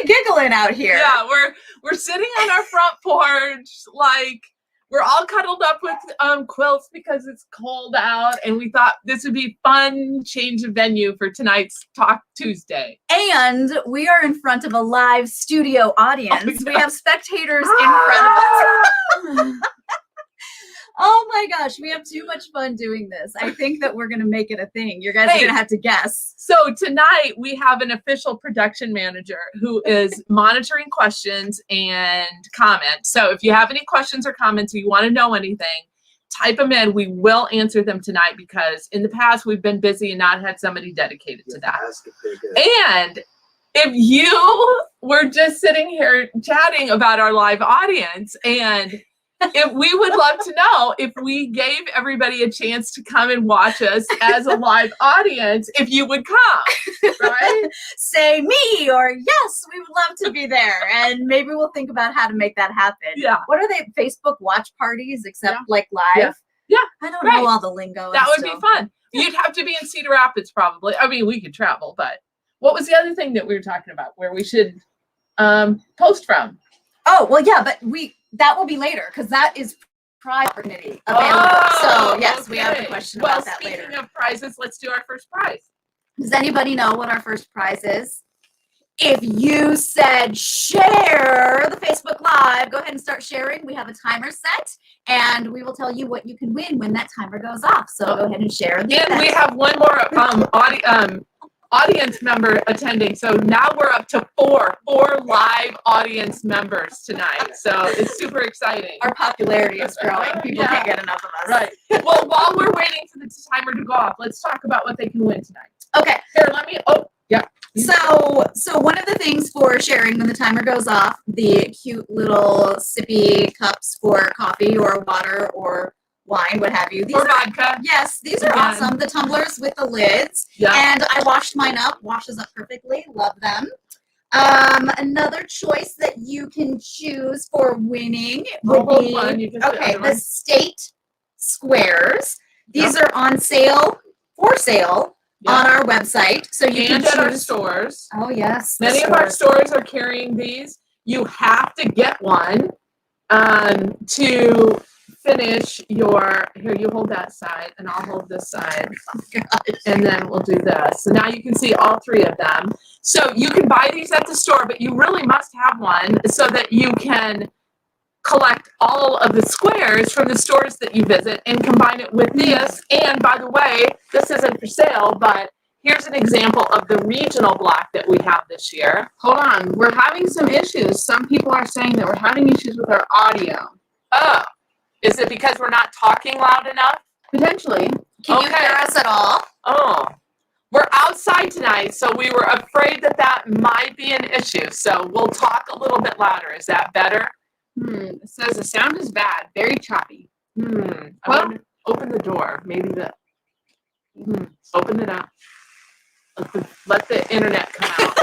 giggling out here. Yeah, we're sitting on our front porch, like we're all cuddled up with quilts because it's cold out, and we thought this would be fun change of venue for tonight's Talk Tuesday. And we are in front of a live studio audience. Oh, yeah. We have spectators in front of us. Oh my gosh, we have too much fun doing this. I think that we're going to make it a thing. You guys are going to have to guess. So tonight we have an official production manager who is monitoring questions and comments. So if you have any questions or comments or you want to know anything, type them in. We will answer them tonight because in the past we've been busy and not had somebody dedicated to that. And if you were just sitting here chatting about our live audience, and if we would love to know if we gave everybody a chance to come and watch us as a live audience, if you would come, right? Say me or yes, we would love to be there. And maybe we'll think about how to make that happen. Yeah. What are they? Facebook watch parties, except like live? Yeah. I don't know all the lingo. That would be fun. You'd have to be in Cedar Rapids probably. I mean, we could travel, but what was the other thing that we were talking about where we should post from? Oh, well, yeah, but that will be later because that is prize opportunity available. So yes, we have a question about that later. Speaking of prizes, let's do our first prize. Does anybody know what our first prize is? If you said share the Facebook Live, go ahead and start sharing. We have a timer set, and we will tell you what you can win when that timer goes off. So go ahead and share. And we have one more audience member attending. So now we're up to four live audience members tonight. So it's super exciting. Our popularity is growing. People can't get enough of us. Right. Well, while we're waiting for the timer to go off, let's talk about what they can win tonight. Okay. Here, let me, So one of the things for sharing when the timer goes off, the cute little sippy cups for coffee or water or wine, what have you. Or vodka. Yes, these are awesome. The tumblers with the lids. Yeah. And I washed mine up. Washes up perfectly. Love them. Another choice that you can choose for winning would be the state squares. These are on sale, on our website. So you can choose. At our stores. Oh, yes. Many of our stores are carrying these. You have to get one to finish your, here, you hold that side and I'll hold this side. Oh, and then we'll do this. So now you can see all three of them. So you can buy these at the store, but you really must have one so that you can collect all of the squares from the stores that you visit and combine it with this. And by the way, this isn't for sale, but here's an example of the regional block that we have this year. Hold on, we're having some issues. Some people are saying that we're having issues with our audio. Oh. Is it because we're not talking loud enough? Potentially. Can you hear us at all? Oh. We're outside tonight, so we were afraid that might be an issue. So we'll talk a little bit louder. Is that better? It says the sound is bad. Very choppy. Well, open the door. Maybe open it up. Let the internet come out.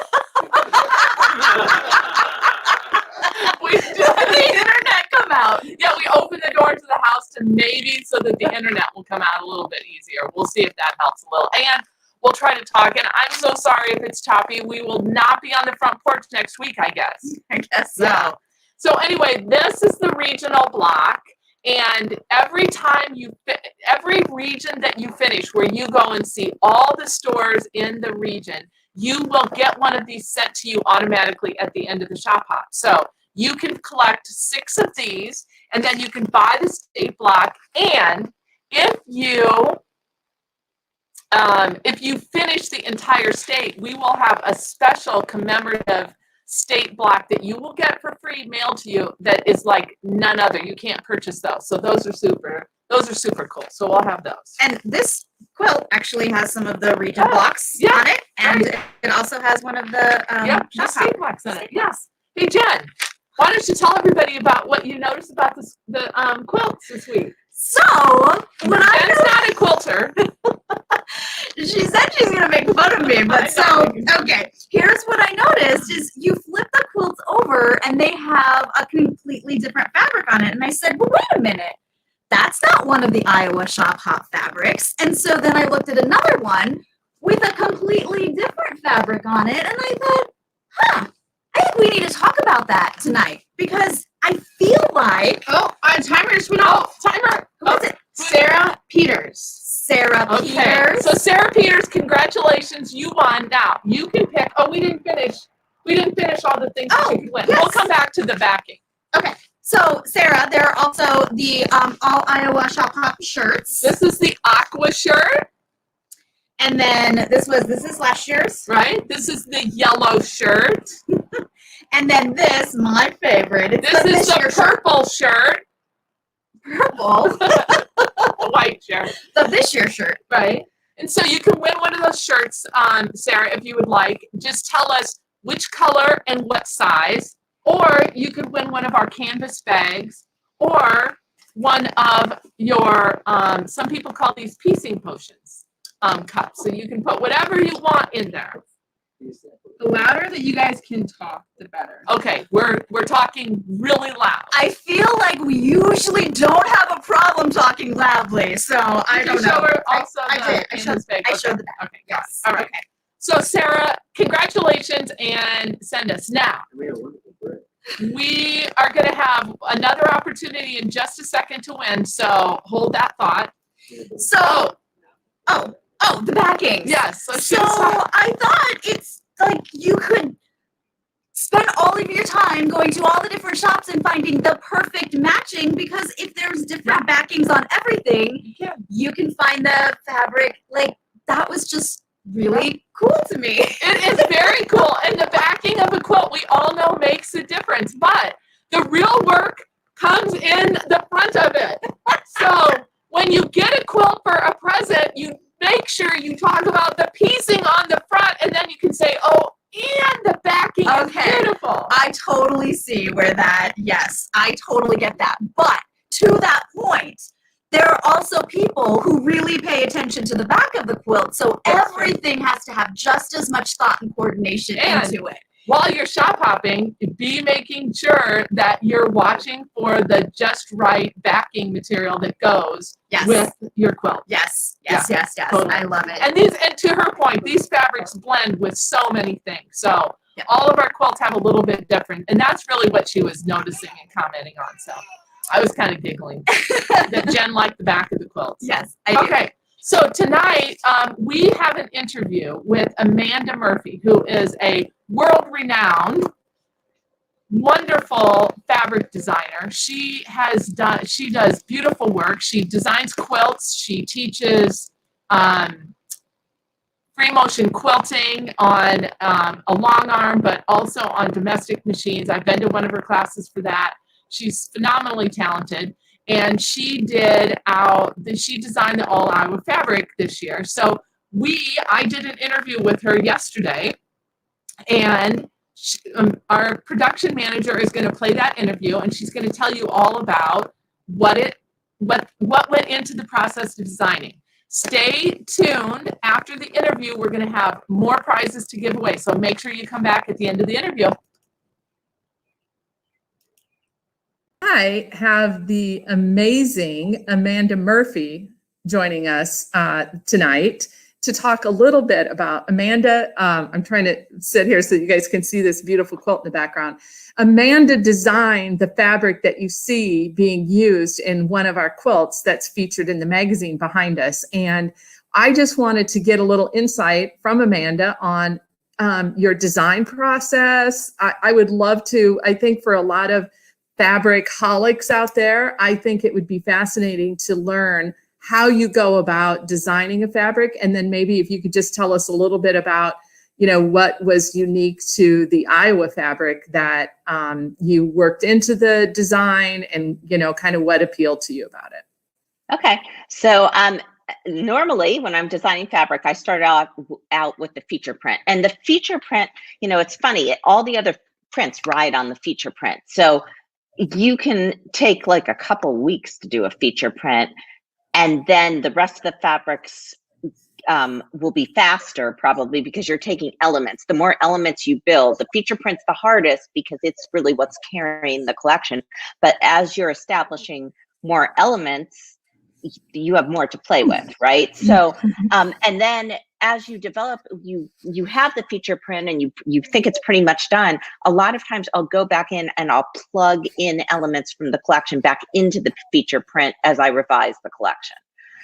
Let the internet come out. Yeah, we open the door to the house to maybe so that the internet will come out a little bit easier. We'll see if that helps a little. And we'll try to talk. And I'm so sorry if it's choppy. We will not be on the front porch next week, I guess. I guess so. So anyway, this is the regional block. And every region that you finish, where you go and see all the stores in the region, you will get one of these sent to you automatically at the end of the shop hop. So you can collect 6 of these, and then you can buy the state block. And if you finish the entire state, we will have a special commemorative state block that you will get for free mailed to you that is like none other. You can't purchase those. So those are super cool. So we'll have those. And this quilt actually has some of the region blocks on it. And it also has one of the state blocks on it. Yes. Hey, Jen, why don't you tell everybody about what you noticed about the quilts this week? So, Jen's not a quilter. She said she's going to make fun of me, but okay. Here's what I noticed is you flip the quilts over and they have a completely different fabric on it. And I said, well, wait a minute. That's not one of the Iowa Shop Hop fabrics. And so then I looked at another one with a completely different fabric on it. And I thought, I think need to talk about that tonight because I feel like Timer just went off. Timer. who is it? Sarah Peters. Sarah Okay. Peters. So Sarah Peters, congratulations, you won. Now you can pick. Oh, we didn't finish. We didn't finish all the things that you could win. Yes. We'll come back to the backing. Okay. So Sarah, there are also the All Iowa Shop Hop shirts. This is the aqua shirt. And then this is last year's. Right? This is the yellow shirt. And then this, my favorite. It's This is the purple shirt. Purple. The white shirt. The this year shirt. Right? And so you can win one of those shirts, Sarah, if you would like. Just tell us which color and what size. Or you could win one of our canvas bags. Or one of your, some people call these piecing potions cups. So you can put whatever you want in there. The louder that you guys can talk, the better. Okay, we're talking really loud. I feel like we usually don't have a problem talking loudly, so I don't know. I did. I showed the back. Okay, yes. All right. Okay. So Sarah, congratulations and send us now. We are going to have another opportunity in just a second to win, so hold that thought. So, the backings. Yes. So I thought it's like you could spend all of your time going to all the different shops and finding the perfect matching because if there's different backings on everything, you can find the fabric. Like that was just really cool to me. It is very cool. And the backing of a quilt, we all know makes a difference, but the real work comes in the front of it. So when you get a quilt for a present, you make sure you talk about the piecing on the front and then you can say, oh, and the backing is beautiful. I totally see where that, yes, I totally get that. But to that point, there are also people who really pay attention to the back of the quilt. So everything has to have just as much thought and coordination into it. While you're shop hopping, be making sure that you're watching for the just right backing material that goes with your quilt. Yes. Totally. I love it. And to her point, these fabrics blend with so many things. So all of our quilts have a little bit different, and that's really what she was noticing and commenting on. So I was kind of giggling that Jen liked the back of the quilt. Yes, I do. Okay. So tonight, we have an interview with Amanda Murphy, who is a world-renowned, wonderful fabric designer. She does beautiful work. She designs quilts. She teaches free motion quilting on a long arm, but also on domestic machines. I've been to one of her classes for that. She's phenomenally talented. And she designed the All Iowa fabric this year. So I did an interview with her yesterday, and our production manager is going to play that interview, and she's going to tell you all about what went into the process of designing. Stay tuned. After the interview, we're going to have more prizes to give away. So make sure you come back at the end of the interview. I have the amazing Amanda Murphy joining us tonight to talk a little bit about Amanda. I'm trying to sit here so you guys can see this beautiful quilt in the background. Amanda designed the fabric that you see being used in one of our quilts that's featured in the magazine behind us. And I just wanted to get a little insight from Amanda on your design process. I would love to, I think for a lot of fabric holics out there, I think it would be fascinating to learn how you go about designing a fabric. And then maybe if you could just tell us a little bit about, what was unique to the Iowa fabric that you worked into the design and, kind of what appealed to you about it. Okay. So normally when I'm designing fabric, I start out with the feature print. And the feature print, it's funny, all the other prints ride on the feature print. So you can take like a couple weeks to do a feature print, and then the rest of the fabrics will be faster probably because you're taking elements. The more elements you build, the feature print's the hardest because it's really what's carrying the collection. But as you're establishing more elements, you have more to play with, right? So, and then as you develop, you have the feature print and you think it's pretty much done. A lot of times I'll go back in and I'll plug in elements from the collection back into the feature print as I revise the collection.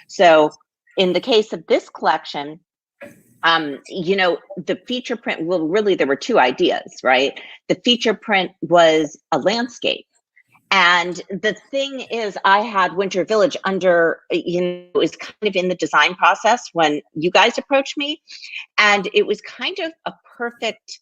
So in the case of this collection, you know, the feature print, well, really there were two ideas, right? The feature print was a landscape. And the thing is, I had Winter Village under, you know, it was kind of in the design process when you guys approached me. And it was kind of a perfect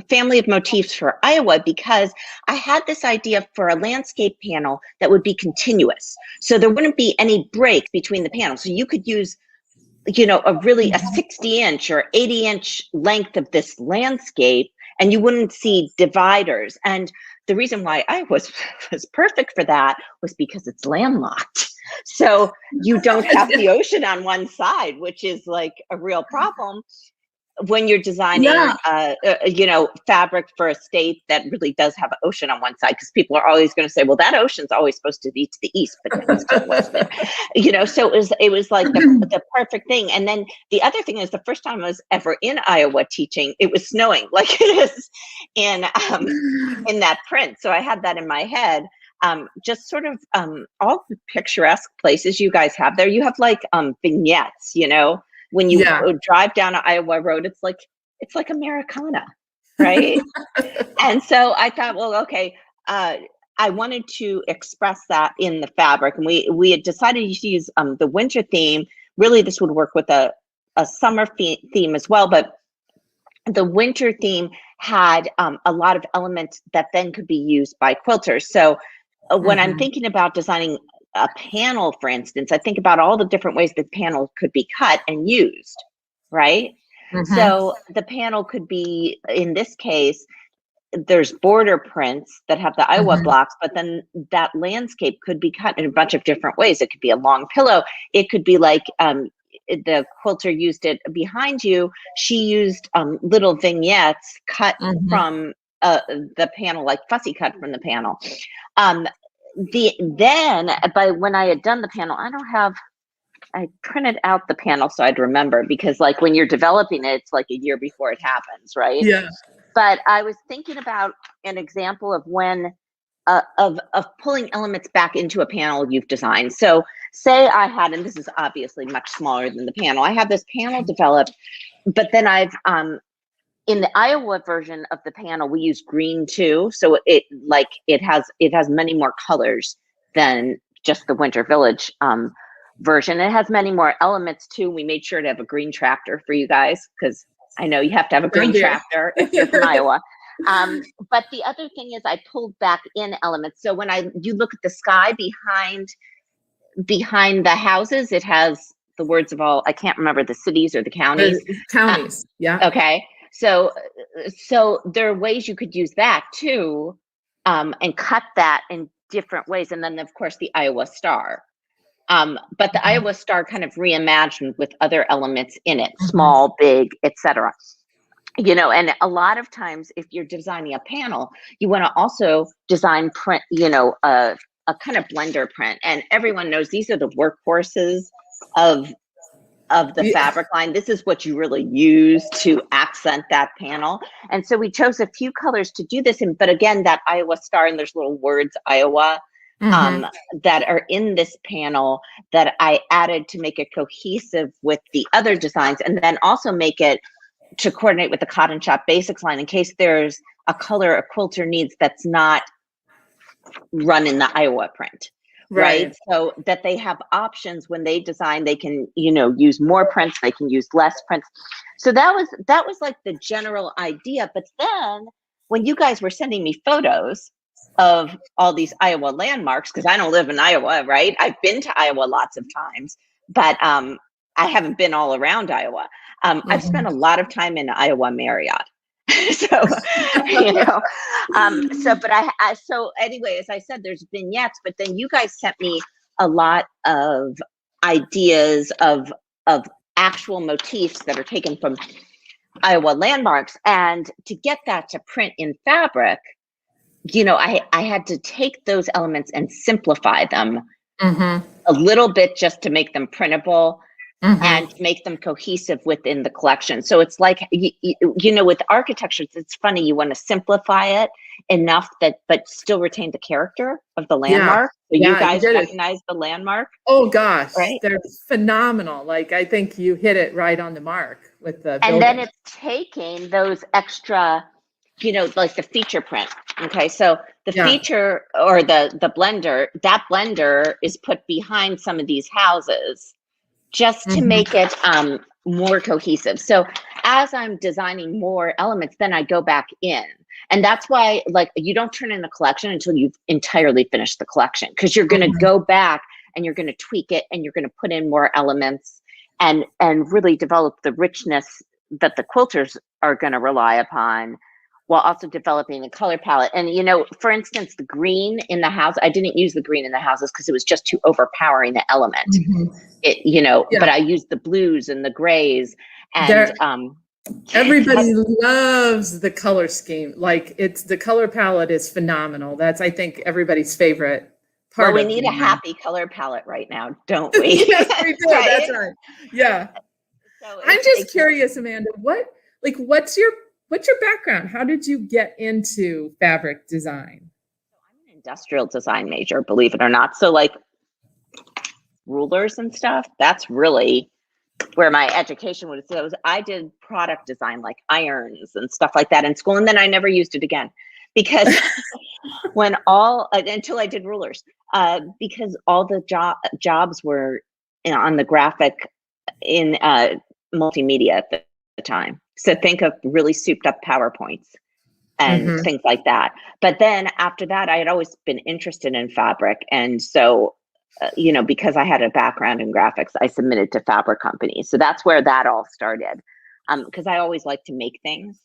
family of motifs for Iowa, because I had this idea for a landscape panel that would be continuous. So there wouldn't be any break between the panels. So you could use, you know, a 60-inch or 80-inch length of this landscape, and you wouldn't see dividers. And the reason why I was perfect for that was because it's landlocked. So you don't have the ocean on one side, which is like a real problem when you're designing, you know, fabric for a state that really does have an ocean on one side, because people are always going to say, well, that ocean's always supposed to be to the east, but it's to the west. You know, so it was like the perfect thing. And then the other thing is, the first time I was ever in Iowa teaching, it was snowing like it is in that print. So I had that in my head. Just sort of all the picturesque places you guys have there. You have like vignettes, you know. When you drive down an Iowa road, it's like Americana, right? And so I thought, well, okay, I wanted to express that in the fabric, and we had decided to use the winter theme. Really, this would work with a summer theme as well, but the winter theme had a lot of elements that then could be used by quilters. So when I'm thinking about designing a panel, for instance, I think about all the different ways the panel could be cut and used, right? So the panel could be, in this case, there's border prints that have the Iowa blocks, but then that landscape could be cut in a bunch of different ways. It could be a long pillow. It could be like the quilter used it behind you. She used little vignettes cut from the panel, like fussy cut from the panel. But when I had done the panel, I printed out the panel so I'd remember, because like when you're developing it, it's like a year before it happens, right? Yeah. But I was thinking about an example of when of pulling elements back into a panel you've designed. So say I had, and this is obviously much smaller than the panel, I have this panel developed, but then I've in the Iowa version of the panel, we use green too. So it has many more colors than just the Winter Village version. It has many more elements too. We made sure to have a green tractor for you guys, because I know you have to have a green tractor if you're from Iowa. But the other thing is, I pulled back in elements. So when you look at the sky behind the houses, it has the words of all, I can't remember the cities or the counties. Counties, yeah. Okay. So there are ways you could use that too, and cut that in different ways. And then of course the Iowa Star. But the Iowa Star kind of reimagined with other elements in it, small, big, etc. You know, and a lot of times if you're designing a panel, you want to also design print, you know, a kind of blender print. And everyone knows these are the workhorses of the fabric line. This is what you really use to accent that panel. And so we chose a few colors to do this in, but again, that Iowa Star, and there's little words Iowa that are in this panel that I added to make it cohesive with the other designs, and then also make it to coordinate with the Cotton Shop Basics line in case there's a color a quilter needs that's not run in the Iowa print. Right. So that they have options when they design, they can, you know, use more prints, they can use less prints. So that was like the general idea. But then when you guys were sending me photos of all these Iowa landmarks, because I don't live in Iowa, right? I've been to Iowa lots of times, but I haven't been all around Iowa. I've spent a lot of time in Iowa Marriott. So, you know, so anyway, as I said, there's vignettes, but then you guys sent me a lot of ideas of actual motifs that are taken from Iowa landmarks. And to get that to print in fabric, you know, I had to take those elements and simplify them a little bit just to make them printable. and make them cohesive within the collection. So it's like, you know, with architecture, it's funny, you want to simplify it enough that, but still retain the character of the landmark. So you guys recognize the landmark? Oh gosh, right? They're phenomenal. Like, I think you hit it right on the mark with the building. And then it's taking those extra, you know, like the feature print. Okay, so the feature or the blender, that blender is put behind some of these houses just to make it more cohesive. So as I'm designing more elements, then I go back in. And that's why, like, you don't turn in a collection until you've entirely finished the collection, because you're going to go back and you're going to tweak it and you're going to put in more elements and really develop the richness that the quilters are going to rely upon, while also developing the color palette. And, you know, for instance, the green in the house, I didn't use the green in the houses because it was just too overpowering the element. It, you know, but I used the blues and the grays and everybody loves the color scheme. Like, it's the color palette is phenomenal. That's, I think, everybody's favorite part. Well, we need a happy color palette right now, don't we? Yes, we do. Right? That's right. Yeah. So I'm just curious, Amanda, what's your background? How did you get into fabric design? I'm an industrial design major, believe it or not. So like rulers and stuff, that's really where my education was. So I did product design, like irons and stuff like that in school. And then I never used it again because until I did rulers, because all the jobs were on the graphic in multimedia at the time. So think of really souped up PowerPoints and things like that. But then after that, I had always been interested in fabric. And so, you know, because I had a background in graphics, I submitted to fabric companies. So that's where that all started. Because I always like to make things.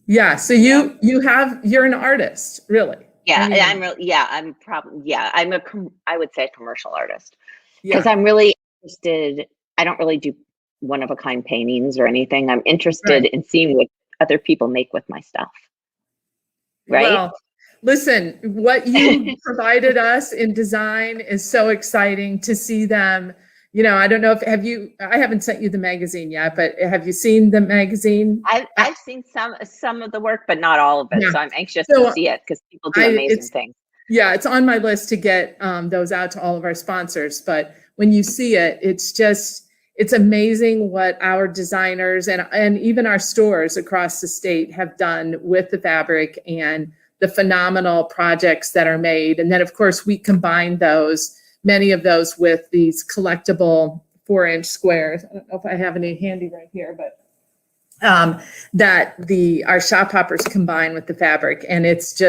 Yeah. So you're an artist, really. Yeah. I would say a commercial artist. Because I'm really interested. I don't really do one-of-a-kind paintings or anything. I'm interested in seeing what other people make with my stuff. Right? Well, listen, what you provided us in design is so exciting to see them. You know, I don't know I haven't sent you the magazine yet, but have you seen the magazine? I've seen some of the work, but not all of it. Yeah. So I'm anxious to see it because people do amazing things. Yeah, it's on my list to get those out to all of our sponsors. But when you see it, it's amazing what our designers and even our stores across the state have done with the fabric and the phenomenal projects that are made. And then, of course, we combine many of those with these collectible 4-inch squares. I don't know if I have any handy right here, but our shop hoppers combine with the fabric. And it's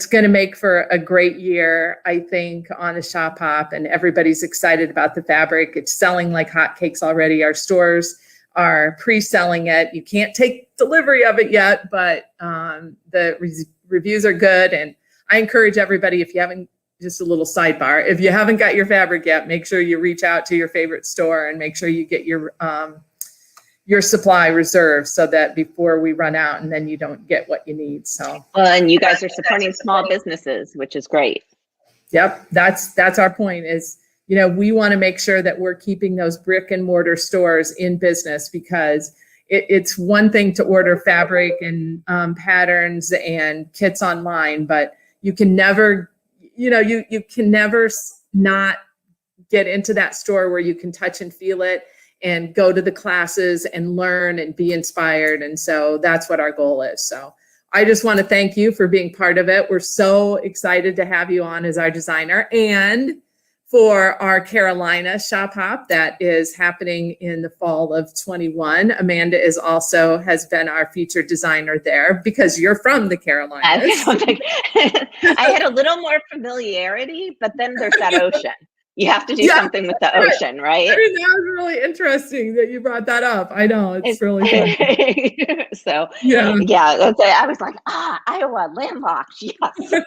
going to make for a great year, I think, on the shop hop, and everybody's excited about the fabric. It's selling like hotcakes already. Our stores are pre-selling it. You can't take delivery of it yet, but the reviews are good. And I encourage everybody, if you haven't, just a little sidebar, if you haven't got your fabric yet, make sure you reach out to your favorite store and make sure you get your supply reserved so that before we run out and then you don't get what you need. So, well, and you guys are supporting small businesses, which is great. Yep. That's our point is, you know, we want to make sure that we're keeping those brick and mortar stores in business, because it's one thing to order fabric and patterns and kits online, but you can never, you can never not get into that store where you can touch and feel it and go to the classes and learn and be inspired. And so that's what our goal is. So I just want to thank you for being part of it. We're so excited to have you on as our designer. And for our Carolina shop hop that is happening in the fall of 21, Amanda has been our featured designer there because you're from the Carolinas. I had a little more familiarity, but then there's that ocean. You have to do something with the ocean, right? I mean, that was really interesting that you brought that up. I know, it's really fun. So, I was like, Iowa, landlocked, yes.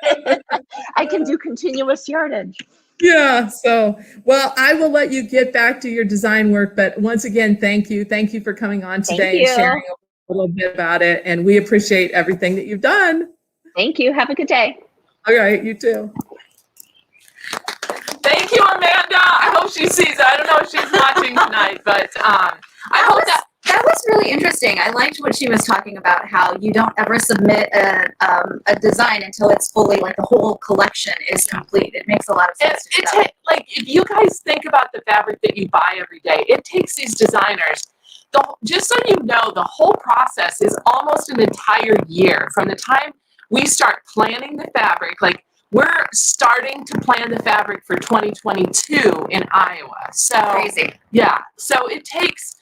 I can do continuous yardage. Yeah, so, well, I will let you get back to your design work, but once again, thank you. Thank you for coming on today and sharing a little bit about it, and we appreciate everything that you've done. Thank you. Have a good day. All right, you too. Thank you, Amanda. I hope if she sees it. I don't know if she's watching tonight, but I hope that. That was really interesting. I liked what she was talking about, how you don't ever submit a design until it's fully, like, the whole collection is complete. It makes a lot of sense. Like, if you guys think about the fabric that you buy every day, it takes these designers, just so you know, the whole process is almost an entire year from the time we start planning the fabric. Like, we're starting to plan the fabric for 2022 in Iowa. So Crazy. Yeah. So it takes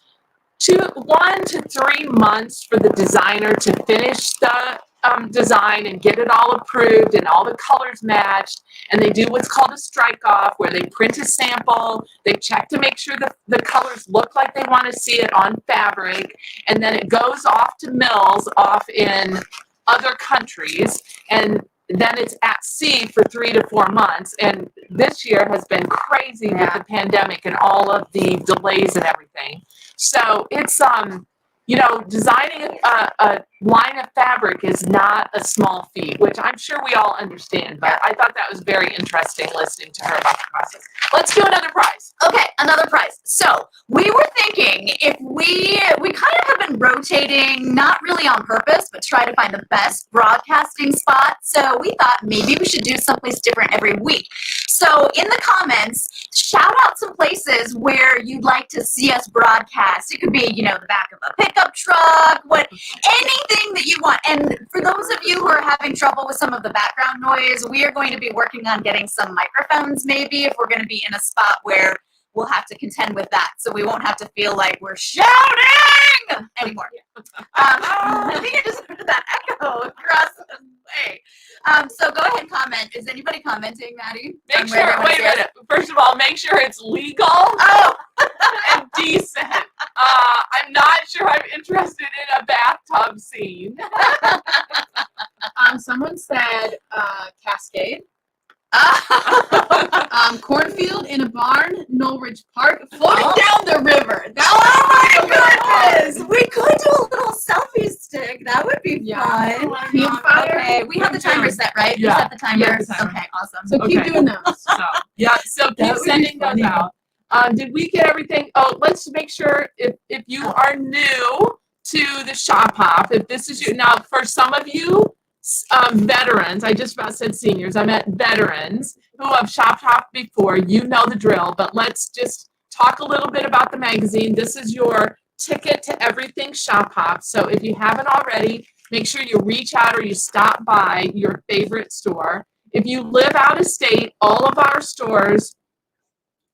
1 to 3 months for the designer to finish the design and get it all approved and all the colors matched. And they do what's called a strike off, where they print a sample, they check to make sure that the colors look like they want to see it on fabric, and then it goes off to mills off in other countries, and then it's at sea for 3 to 4 months. And this year has been crazy with the pandemic and all of the delays and everything. So it's, designing a line of fabric is not a small feat, which I'm sure we all understand, but I thought that was very interesting listening to her about the process. Let's do another prize. Okay, another prize. So we were thinking, if we kind of have been rotating, not really on purpose, but try to find the best broadcasting spot. So we thought maybe we should do someplace different every week. So in the comments, shout out some places where you'd like to see us broadcast. It could be, the back of a pickup truck, anything that you want. And for those of you who are having trouble with some of the background noise, we are going to be working on getting some microphones, maybe, if we're going to be in a spot where we'll have to contend with that. So we won't have to feel like we're shouting anymore. I think I just heard that echo across the way. So go ahead, comment. Is anybody commenting, Maddie? Wait a minute. First of all, make sure it's legal and decent. I'm not sure I'm interested in a bathtub scene. Someone said Cascade. Cornfield in a barn, Knowledge Park, floating down the river. My goodness! We could do a little selfie stick. That would be fun. Campfire. Okay, we have the timer set, right? Yeah. You set the timer. Yeah, the timer. Okay, awesome. So keep doing those. So keep sending those out. Did we get everything? Oh, let's make sure if you are new to the Shop Hop, if this is you. Now, for some of you veterans, I just about said seniors, I meant veterans who have Shop Hop before, you know the drill, but let's just talk a little bit about the magazine. This is your ticket to everything Shop Hop. So if you haven't already, make sure you reach out or you stop by your favorite store. If you live out of state, all of our stores,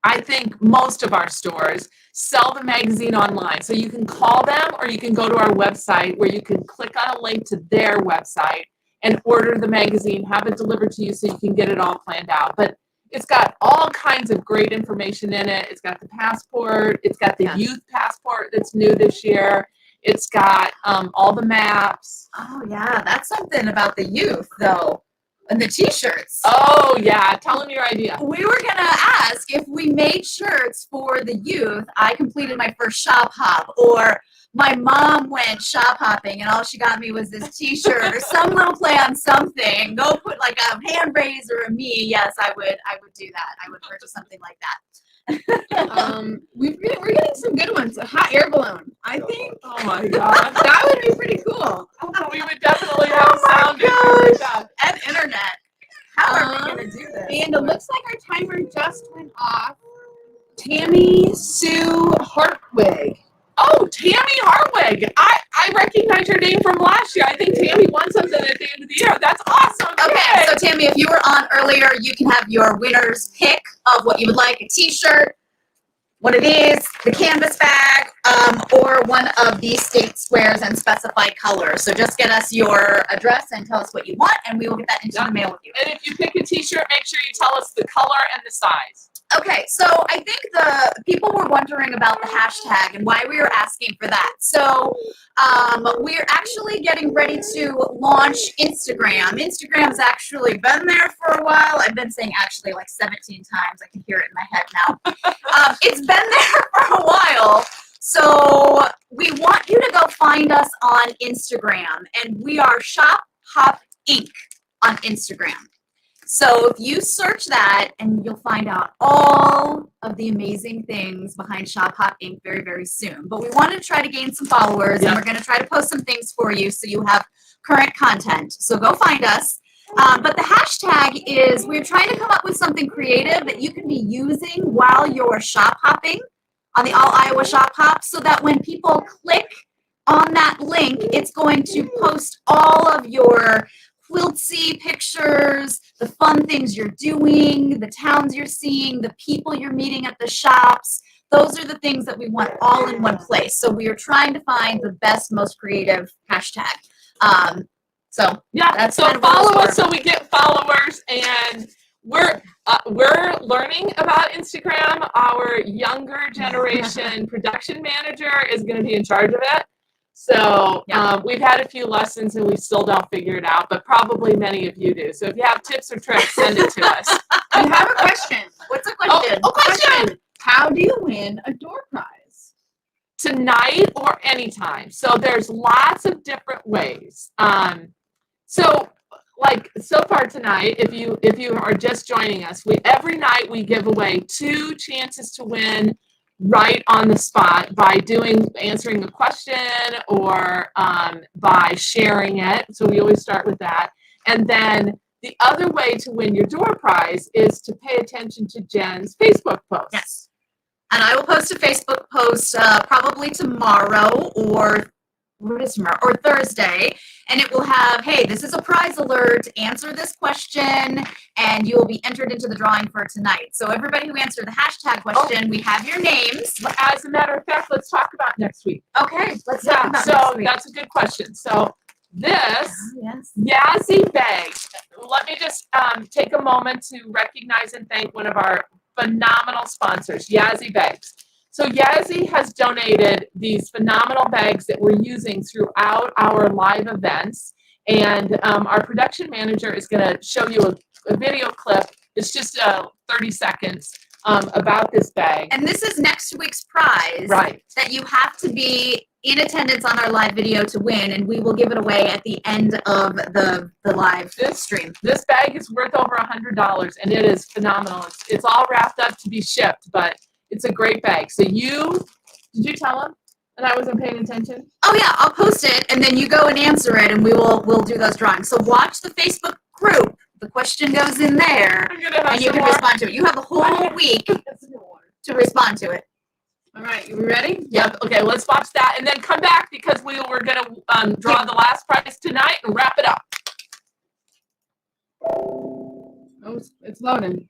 I think most of our stores, sell the magazine online. So you can call them or you can go to our website where you can click on a link to their website and order the magazine, have it delivered to you so you can get it all planned out. But it's got all kinds of great information in it. It's got the passport. It's got the youth passport that's new this year. It's got all the maps. Oh, yeah. That's something about the youth, though. And the t-shirts. Oh, yeah. Tell them your idea. We were going to ask if we made shirts for the youth. I completed my first Shop Hop, or my mom went shop hopping and all she got me was this t-shirt or some little play on something. Go put like a hand raise or a me. Yes, I would do that. I would purchase something like that. We're getting some good ones. A hot air balloon. I think. Oh my God. That would be pretty cool. We would definitely have sound gosh. like that. And internet. How are we going to do this? And it looks like our timer just went off. Tammy Sue Hartwig. Oh, Tammy Hartwig. I recognize your name from last year. I think Tammy won something at the end of the year. That's awesome. Okay, so Tammy, if you were on earlier, you can have your winner's pick of what you would like: a t-shirt, one of these, the canvas bag, or one of the state squares and specified colors. So just get us your address and tell us what you want, and we will get that into the mail with you. And if you pick a t-shirt, make sure you tell us the color and the size. Okay, so I think the people were wondering about the hashtag and why we were asking for that. So we're actually getting ready to launch Instagram. Instagram's actually been there for a while. I've been saying actually like 17 times. I can hear it in my head now. It's been there for a while. So we want you to go find us on Instagram, and we are Shop Hop Inc. on Instagram. So if you search that, and you'll find out all of the amazing things behind Shop Hop Inc. very, very soon. But we want to try to gain some followers, and we're going to try to post some things for you so you have current content. So go find us. But the hashtag is, we're trying to come up with something creative that you can be using while you're shop hopping on the All Iowa Shop Hop, so that when people click on that link, it's going to post all of your quiltsy pictures, the fun things you're doing, the towns you're seeing, the people you're meeting at the shops. Those are the things that we want all in one place. So we are trying to find the best, most creative hashtag. So Yeah, that's so kind of what follow it's us for. so we get followers, and we're learning about Instagram. Our younger generation production manager is going to be in charge of it. So we've had a few lessons and we still don't figure it out, but probably many of you do. So if you have tips or tricks, send it to us. We have a question. What's the question? Question! How do you win a door prize? Tonight or anytime. So there's lots of different ways. So far tonight, if you are just joining us, every night we give away 2 chances to win right on the spot by answering a question or by sharing it. So we always start with that. And then the other way to win your door prize is to pay attention to Jen's Facebook post. Yes. And I will post a Facebook post probably tomorrow or Thursday, and it will have, hey, this is a prize alert, answer this question, and you will be entered into the drawing for tonight. So everybody who answered the hashtag question, we have your names. As a matter of fact, let's talk about next week. Okay, let's talk about so next week. that's a good question. So this Yes. Yazzii bag, let me just take a moment to recognize and thank one of our phenomenal sponsors, Yazzii Bags. So Yazzii has donated these phenomenal bags that we're using throughout our live events. And our production manager is going to show you a video clip. It's just 30 seconds about this bag. And this is next week's prize. Right. That you have to be in attendance on our live video to win, and we will give it away at the end of the live stream. This bag is worth over $100, and it is phenomenal. It's all wrapped up to be shipped, but it's a great bag. So did you tell him that I wasn't paying attention? Oh yeah, I'll post it, and then you go and answer it, and we'll do those drawings. So watch the Facebook group. The question goes in there, and you can respond to it. You have a whole week to respond to it. All right, you ready? Yep. Okay, let's watch that, and then come back because we're going to draw the last prize tonight and wrap it up. Oh, it's loading.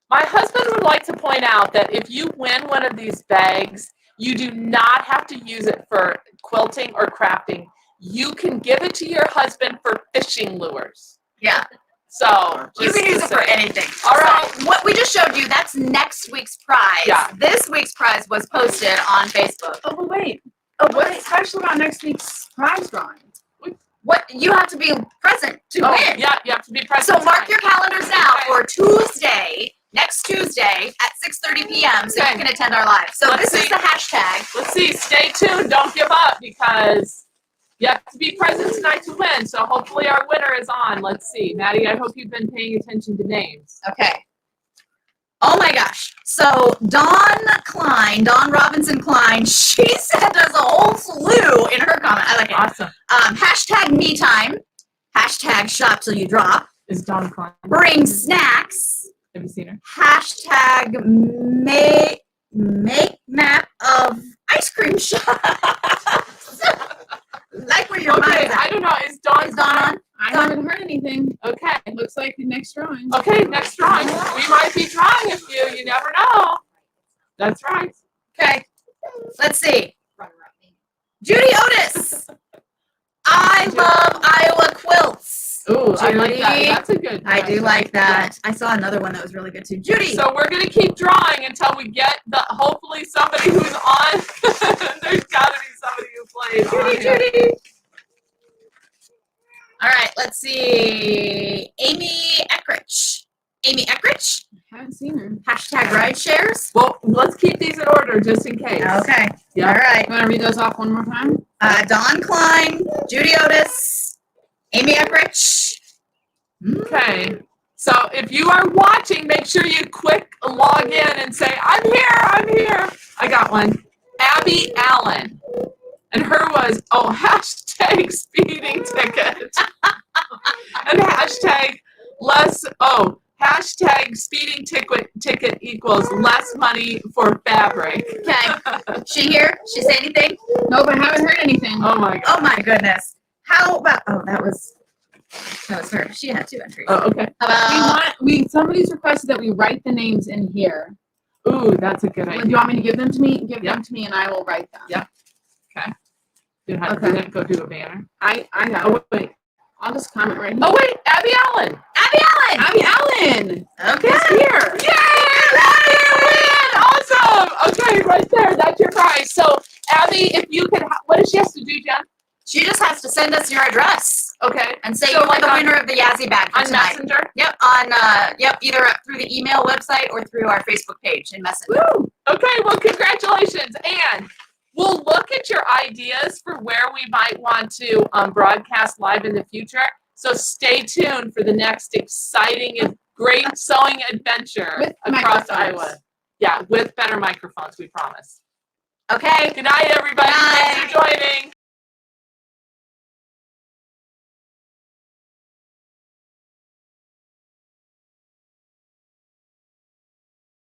My husband would like to point out that if you win one of these bags, you do not have to use it for quilting or crafting. You can give it to your husband for fishing lures. Yeah. So You can use it for anything. All right. So what we just showed you, that's next week's prize. Yeah. This week's prize was posted on Facebook. Oh, but wait. Oh, What's special about next week's prize drawing? What you have to be present to win. Yeah, you have to be present. So mark tonight. your calendars now for Tuesday, next Tuesday at 6:30 p.m. so Okay. you can attend our live. So Let's this is see. the hashtag. Let's see. Stay tuned. Don't give up because You have to be present tonight to win. So hopefully our winner is on. Let's see. Maddie, I hope you've been paying attention to names. Okay. Oh my gosh. So Dawn Robinson Klein, she sent us a whole slew in her comment. I like it. Awesome. Hashtag me time. Hashtag shop till you drop. Is Dawn Klein? Bring snacks. Have you seen her? Hashtag make map of ice cream shop. Like where your Okay, mind's I at. don't know. Is Dawn Is Dawn on? I haven't heard anything. Okay. It looks like the next drawing. Okay, next drawing. We might be drawing a few. You never know. That's right. Okay. Let's see. Judy Otis. I love Iowa quilts. Ooh, I like that. Judy. That's a good one. I do like that. I saw another one that was really good too. Judy. So we're gonna keep drawing until we get hopefully somebody who's on. There's gotta be somebody who plays. Judy. All right, let's see. Amy Eckrich. Amy Eckrich. Haven't seen her. Hashtag ride shares. Well, let's keep these in order just in case. Okay. Yeah. All right. You want to read those off one more time? Dawn Klein, Judy Otis, Amy Eckrich. Okay. So if you are watching, make sure you quick log in and say, I'm here. I got one. Abby Allen. And her was, hashtag speeding ticket. And hashtag hashtag speeding ticket equals less money for fabric. Okay. She here? She say anything? Nope, I haven't heard anything. Oh my God. Oh my goodness. How about, that was her. She had 2 entries. Oh, okay. How about, Somebody's requested that we write the names in here. Ooh, that's a good Do idea. you want me to give them to me? Give Yep. them to me and I will write them. Yep. Okay. You have Okay. to go do a banner. I got Oh, it. wait. I'll just comment right here. Oh, wait. Abby Allen. Abby Allen. Abby Allen! Okay. It's here. Yay! Abby, you win! Awesome. Okay, right there. That's your prize. So, Abby, if you could, what does she have to do, Jen? She just has to send us your address Okay. and say So you want like the on- winner of the Yazzii bag for On tonight. Messenger? Yep, either through the email website or through our Facebook page in Messenger. Woo! Okay, well, congratulations. And we'll look at your ideas for where we might want to broadcast live in the future. So stay tuned for the next exciting and great sewing adventure With across microphones. Iowa. Yeah, with better microphones, we promise. Okay. Good night, everybody. Bye. Thanks for joining.